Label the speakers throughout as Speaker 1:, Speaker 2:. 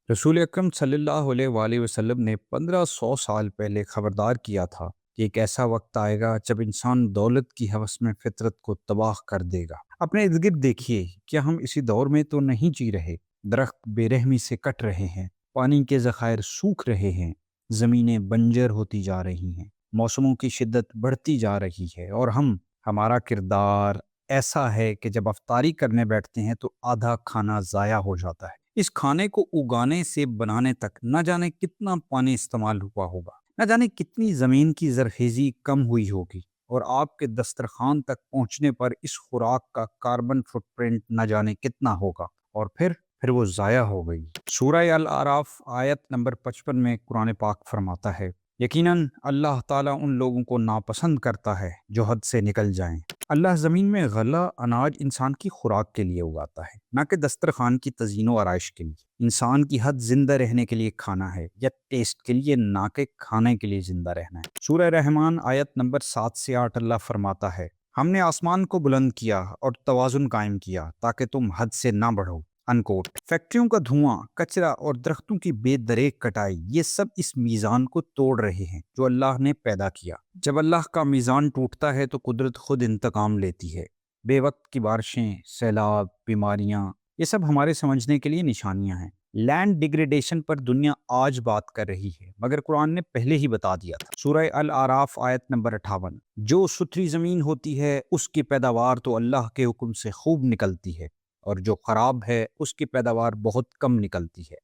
Speaker 1: रसूल अकरम सल्लल्लाहु अलैहि वसल्लम ने 1500 साल पहले खबरदार किया था कि एक ऐसा वक्त आएगा जब इंसान दौलत की हवस में फितरत को तबाह कर देगा। अपने इर्द गिर्द देखिए, क्या हम इसी दौर में तो नहीं जी रहे? दरख्त बेरहमी से कट रहे हैं, पानी के ज़खायर सूख रहे हैं, ज़मीनें बंजर होती जा रही हैं, मौसमों की शिद्दत बढ़ती जा रही है, और हमारा किरदार ऐसा है कि जब अफ्तारी करने बैठते हैं तो आधा खाना ज़ाया हो जाता है। इस खाने को उगाने से बनाने तक न जाने कितना पानी इस्तेमाल हुआ होगा, न जाने कितनी ज़मीन की ज़रखेज़ी कम हुई होगी, और आपके दस्तरखान तक पहुंचने पर इस खुराक का कार्बन फुटप्रिंट न जाने कितना होगा, और फिर वो ज़ाया हो गई। सूरह अल आराफ आयत नंबर 55 में कुरान पाक फरमाता है, यकीनन अल्लाह ताला उन लोगों को नापसंद करता है जो हद से निकल जाएं। अल्लाह ज़मीन में गला अनाज इंसान की खुराक के लिए उगाता है, ना कि दस्तरखान की तज़ीन व आराइश के लिए। इंसान की हद जिंदा रहने के लिए खाना है, या टेस्ट के लिए, ना कि खाने के लिए जिंदा रहना है। सूरह रहमान आयत नंबर 7 से 8 अल्लाह फरमाता है, हमने आसमान को बुलंद किया और तवाज़ुन कायम किया ताकि तुम हद से ना बढ़ो। अनकोट। फैक्ट्रियों का धुआं, कचरा और दरख्तों की बेदरेक कटाई, ये सब इस मीज़ान को तोड़ रहे हैं जो अल्लाह ने पैदा किया। जब अल्लाह का मीज़ान टूटता है तो कुदरत खुद इंतकाम लेती है। बेवक्त की बारिशें, सैलाब, बीमारियां, ये सब हमारे समझने के लिए निशानियां हैं। लैंड डिग्रेडेशन पर दुनिया आज बात कर रही है, मगर कुरान ने पहले ही बता दिया था। सूरह अल आराफ आयत नंबर 58, जो सुथरी ज़मीन होती है उसकी पैदावार तो अल्लाह के हुक्म से खूब निकलती है, और जो खराब है उसकी पैदावार बहुत कम निकलती है।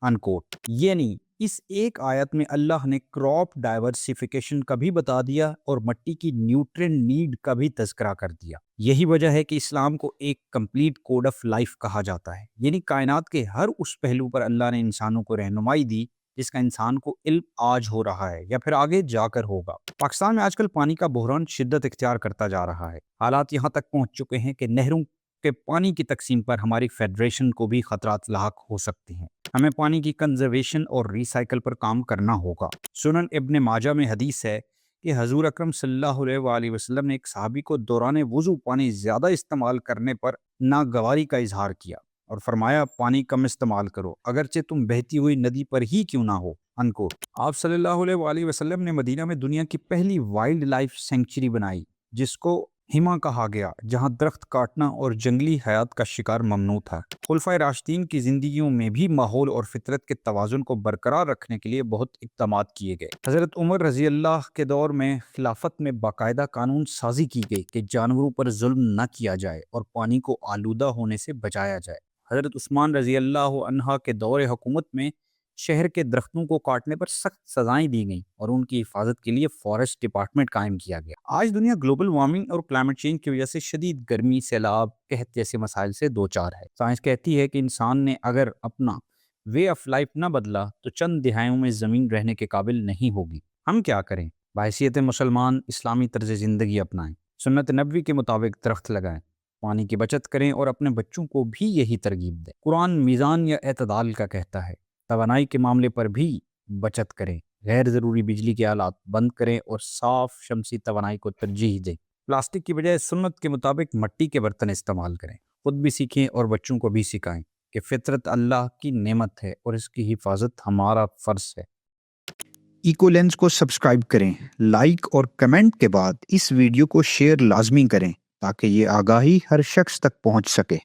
Speaker 1: अनकोट। यानी इस एक आयत में अल्लाह ने क्रॉप डाइवर्सिफिकेशन का भी बता दिया और मिट्टी की न्यूट्रिएंट नीड का भी तज़किरा कर दिया। यही वजह है कि इस्लाम को एक कंप्लीट कोड ऑफ लाइफ कहा जाता है, यानी कायनात के हर उस पहलू पर अल्लाह ने इंसानों को रहनुमाई दी जिसका इंसान को इल्म आज हो रहा है या फिर आगे जाकर होगा। पाकिस्तान में आजकल पानी का बहरान शिद्दत इख्तियार करता जा रहा है। हालात यहाँ तक पहुँच चुके हैं कि नहरों के पानी की तकसीम पर हमारी फेडरेशन को भी खतरात लाहक हो सकते हैं। हमें पानी की कंजर्वेशन और रिसाइकल पर काम करना होगा। सुनन इब्ने माजा में हदीस है कि हजूर अकरम सल्लल्लाहु अलैहि वसल्लम ने एक सहाबी को दौरान वुज़ू पानी ज़्यादा इस्तेमाल करने पर नागवारी का इजहार किया और फरमाया, पानी कम इस्तेमाल करो, अगरचे तुम बहती हुई नदी पर ही क्यों ना हो। अनको। आप सल्लल्लाहु अलैहि वसल्लम ने मदीना में दुनिया की पहली वाइल्ड लाइफ सेंचुरी बनाई, जिसको हिमा कहा गया, जहां दरख्त काटना और जंगली हयात का शिकार ममनू था। खुलफाए राशिदीन की जिंदगियों में भी माहौल और फितरत के तवाजुन को बरकरार रखने के लिए बहुत इक़दामात किए गए। हज़रत उमर रज़ी अल्लाह के दौर में खिलाफत में बाकायदा कानून साजी की गई कि जानवरों पर जुल्म न किया जाए और पानी को आलूदा होने से बचाया जाए। हज़रत उस्मान रज़ी अल्लाह अन्हा के दौर हुकूमत में शहर के दरख्तों को काटने पर सख्त सजाएं दी गईं और उनकी हिफाजत के लिए फॉरेस्ट डिपार्टमेंट कायम किया गया। आज दुनिया ग्लोबल वार्मिंग और क्लाइमेट चेंज की वजह से शदीद गर्मी, सैलाब, कहत जैसे मसाइल से दो चार है। साइंस कहती है कि इंसान ने अगर अपना वे ऑफ लाइफ न बदला तो चंद दिहाइयों में ज़मीन रहने के काबिल नहीं होगी। हम क्या करें? बहैसियत मुसलमान इस्लामी तर्ज ज़िंदगी अपनाएं, सुन्नत नबवी के मुताबिक दरख्त लगाएं, पानी की बचत करें और अपने बच्चों को भी यही तरगीब दें। कुरान मीज़ान या एतदाल का कहता है, तवानाई के मामले पर भी बचत करें, गैर ज़रूरी बिजली के आलात बंद करें और साफ शमसी तवानाई को तरजीह दें। प्लास्टिक की बजाय सुन्नत के मुताबिक मिट्टी के बर्तन इस्तेमाल करें। खुद भी सीखें और बच्चों को भी सिखाएं कि फितरत अल्लाह की नेमत है और इसकी हिफाजत हमारा फ़र्ज है।
Speaker 2: इकोलेंस को सब्सक्राइब करें, लाइक और कमेंट के बाद इस वीडियो को शेयर लाजमी करें ताकि ये आगाही हर शख्स तक पहुंच सके।